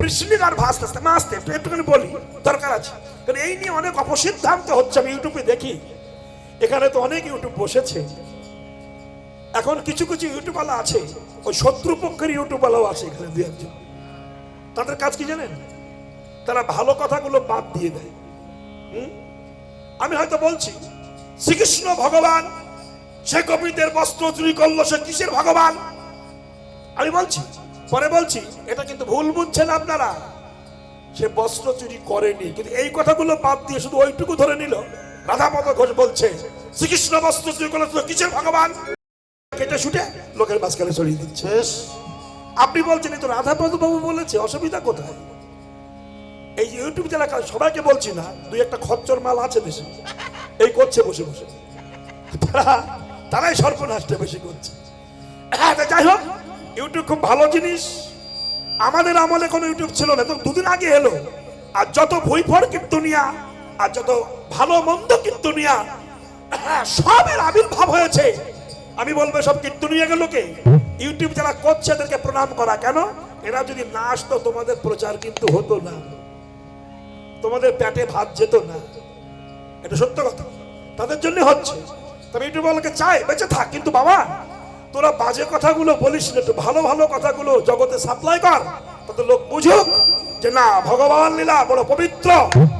বৃষ্ণিক আর ভাসতে আসতে মাসতে একটুখানি বলি দরকার আছে, কারণ এই নিয়ে অনেক অপসিদ্ধান্ত হচ্ছে। আমি ইউটিউবে দেখি, এখানে তো অনেক ইউটিউব বসেছে, এখন কিছু কিছু ইউটিউবওয়ালা আছে, ওই শত্রুপক্ষের ইউটিউবওয়ালাও আছে এখানে দু একজন। তাদের কাজ কি জানেন? তারা ভালো কথাগুলো বাদ দিয়ে দেয়। আমি হয়তো বলছি শ্রীকৃষ্ণ ভগবান, সে গোপীদের বস্ত্র চুরি করলো, সে কিসের ভগবান? আমি বলছি, পরে বলছি এটা কিন্তু ভুল বুঝছেন আপনারা, সে বস্ত্র চুরি করেনি। কিন্তু এই কথাগুলো বাদ দিয়ে শুধু ওইটুকু ধরে নিল, রাধাপদ ঘোষ বলছে শ্রীকৃষ্ণ বস্ত্র চুরি করলো, কিসের ভগবান? কেটে শুটে লোকের মাঝখানে ছড়িয়ে দিচ্ছে। আপনি বলছেন এই তো রাধাপদ বাবু বলেছে, অসুবিধা কোথায়? এই যে ইউটিউব যারা সবাইকে বলছি না, দুই একটা খচ্চর মাল আছে দেশে, এই করছে বসে বসে, তারাই সর্বনাশটা বেশি করছে। হ্যাঁ, যাই হোক, ইউটিউব খুব ভালো জিনিস। আমাদের আমলে কোনো ইউটিউব ছিল না, তো দুদিন আগে এলো। আর যত ভুইফর কীর্তনিয়া আর যত ভালো মন্দ কীর্তনিয়া, সবের আবির্ভাব হয়েছে। আমি বলবো সব কীর্তনিয়া গুলোকে ইউটিউব যারা করছে এদেরকে প্রণাম করা। কেন? এরা যদি না আসতো তোমাদের প্রচার কিন্তু হতো না, তোমাদের পেটে ভাত যেত না, এটা সত্য কথা। তাদের জন্য হচ্ছে। তবে ইউটিউবওয়ালাকে চাই বেঁচে থাক, কিন্তু বাবা তোরা বাজে কথাগুলো বলিস না, একটু ভালো ভালো কথাগুলো জগতে সাপ্লাই কর, তাতে লোক বুঝুক যে না, ভগবান লীলা বড় পবিত্র।